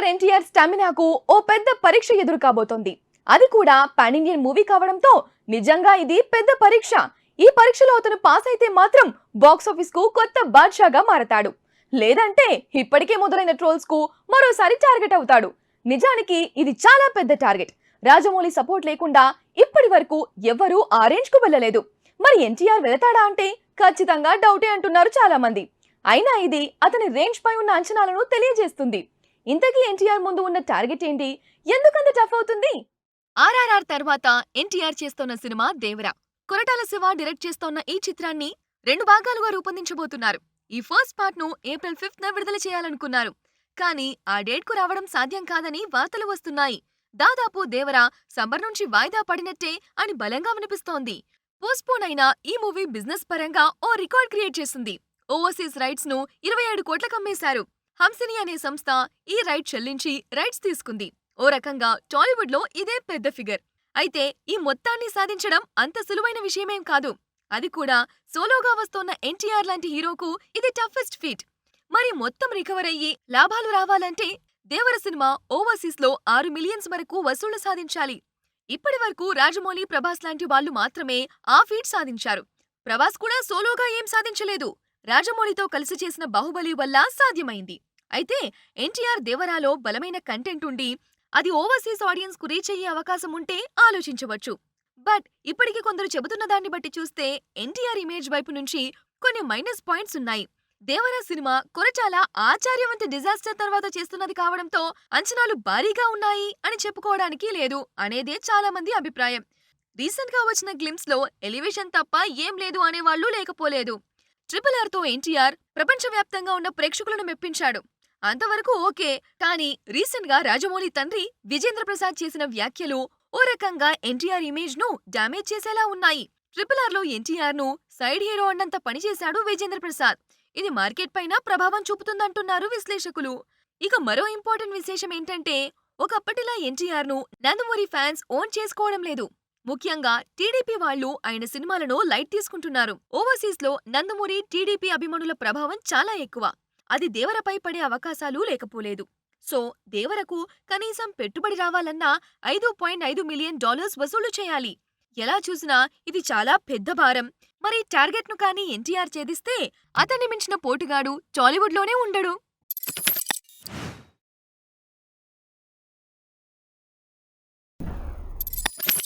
ఎన్టీఆర్ స్టామినాకు ఓ పెద్ద పరీక్ష ఎదురు కాబోతోంది. అది కూడా పాన్ ఇండియన్ మూవీ కావడంతో నిజంగా ఇది పెద్ద పరీక్ష. ఈ పరీక్షలో అతను పాస్ అయితే మాత్రం బాక్స్ ఆఫీస్ కు కొత్త బాద్షాగా మారతాడు. లేదంటే ఇప్పటికే మొదలైన ట్రోల్స్ కు మరోసారి టార్గెట్ అవుతాడు. నిజానికి ఇది చాలా పెద్ద టార్గెట్. రాజమౌళి సపోర్ట్ లేకుండా ఇప్పటి వరకు ఎవ్వరూ ఆ రేంజ్ కు వెళ్ళలేదు. మరి ఎన్టీఆర్ వెళతాడా అంటే ఖచ్చితంగా డౌటే అంటున్నారు చాలా మంది. అయినా ఇది అతని రేంజ్ పై ఉన్న అంచనాలను తెలియజేస్తుంది. ఇంతకీ ఎన్టీఆర్ ముందు ఉన్న టార్గెట్ ఏంటి? ఎందుకంత టఫ్ అవుతుంది? ఆర్ఆర్ఆర్ తర్వాత ఎన్టీఆర్ చేస్తోన్న సినిమా దేవరా. కొరటాల శివ డైరెక్ట్ చేస్తోన్న ఈ చిత్రాన్ని 2 భాగాలుగా రూపొందించబోతున్నారు. ఈ ఫస్ట్ పార్ట్ ను ఏప్రిల్ 5న విడుదల చేయాలనుకున్నారు. కానీ ఆ డేట్ కు రావడం సాధ్యం కాదని వార్తలు వస్తున్నాయి. దాదాపు దేవరా సమ్మర్ నుంచి వాయిదా పడినట్టే అని బలంగా వినిపిస్తోంది. పోస్ట్పోన్ అయిన ఈ మూవీ బిజినెస్ పరంగా ఓ రికార్డ్ క్రియేట్ చేసింది. ఓవర్సీస్ రైట్స్ ను 27 కోట్లకు అమ్మేశారు. హంసిని అనే సంస్థ ఈ రైట్ చెల్లించి రైట్స్ తీసుకుంది. ఓ రకంగా టాలీవుడ్ లో ఇదే పెద్ద ఫిగర్. అయితే ఈ మొత్తాన్ని సాధించడం అంత సులువైన విషయమేం కాదు. అది కూడా సోలోగా వస్తోన్న ఎన్టీఆర్ లాంటి హీరోకు ఇది టఫెస్ట్ ఫీట్. మరి మొత్తం రికవర్ అయ్యి లాభాలు రావాలంటే దేవర సినిమా ఓవర్సీస్ లో 6 మిలియన్స్ వరకు వసూళ్లు సాధించాలి. ఇప్పటి వరకు రాజమౌళి, ప్రభాస్ లాంటి వాళ్ళు మాత్రమే ఆ ఫీట్ సాధించారు. ప్రభాస్ కూడా సోలోగా ఏం సాధించలేదు. రాజమౌళితో కలిసి చేసిన బాహుబలి వల్ల సాధ్యమైంది. అయితే ఎన్టీఆర్ దేవరాలో బలమైన కంటెంట్ ఉండి అది ఓవర్సీస్ ఆడియన్స్ కు రీచ్ అయ్యే అవకాశం ఉంటే ఆలోచించవచ్చు. బట్ ఇప్పటికి కొందరు చెబుతున్న దాన్ని బట్టి చూస్తే ఎన్టీఆర్ ఇమేజ్ వైపు నుంచి కొన్ని మైనస్ పాయింట్స్ ఉన్నాయి. దేవరా సినిమా కొరటాల ఆచార్యవంత డిజాస్టర్ తర్వాత చేస్తున్నది కావడంతో అంచనాలు భారీగా ఉన్నాయి అని చెప్పుకోవడానికి లేదు అనేదే చాలా మంది అభిప్రాయం. రీసెంట్ గా వచ్చిన గ్లిమ్స్ లో ఎలివేషన్ తప్ప ఏం లేదు అనేవాళ్లు లేకపోలేదు. RRR తో ఎన్టీఆర్ ప్రపంచవ్యాప్తంగా ఉన్న ప్రేక్షకులను మెప్పించాడు. అంతవరకు ఓకే. కానీ రీసెంట్ గా రాజమౌళి తండ్రి విజేంద్ర ప్రసాద్ చేసిన వ్యాఖ్యలు ఓ రకంగా ఎన్టీఆర్ ఇమేజ్ ను డామేజ్ చేసేలా ఉన్నాయి. RRR లో ఎన్టీఆర్ ను సైడ్ హీరో అన్నంత పనిచేశాడు విజేంద్ర ప్రసాద్. ఇది మార్కెట్ పైన ప్రభావం చూపుతుందంటున్నారు విశ్లేషకులు. ఇక మరో ఇంపార్టెంట్ విశేషం ఏంటంటే ఒకప్పటిలా ఎన్టీఆర్ ను నందమూరి ఫ్యాన్స్ ఓన్ చేసుకోవడం లేదు. ముఖ్యంగా టీడీపీ వాళ్ళు ఆయన సినిమాలను లైట్ తీసుకుంటున్నారు. ఓవర్సీస్ లో నందమూరి, టీడీపీ అభిమానుల ప్రభావం చాలా ఎక్కువ. అది దేవరపై పడే అవకాశాలు లేకపోలేదు. సో దేవరకు కనీసం పెట్టుబడి రావాలన్నా $5.5 మిలియన్ వసూలు చేయాలి. ఎలా చూసినా ఇది చాలా పెద్ద భారం. మరి టార్గెట్ ను కానీ ఎన్టీఆర్ ఛేదిస్తే అతన్ని మించిన పోటుగాడు టాలీవుడ్ లోనే ఉండడు.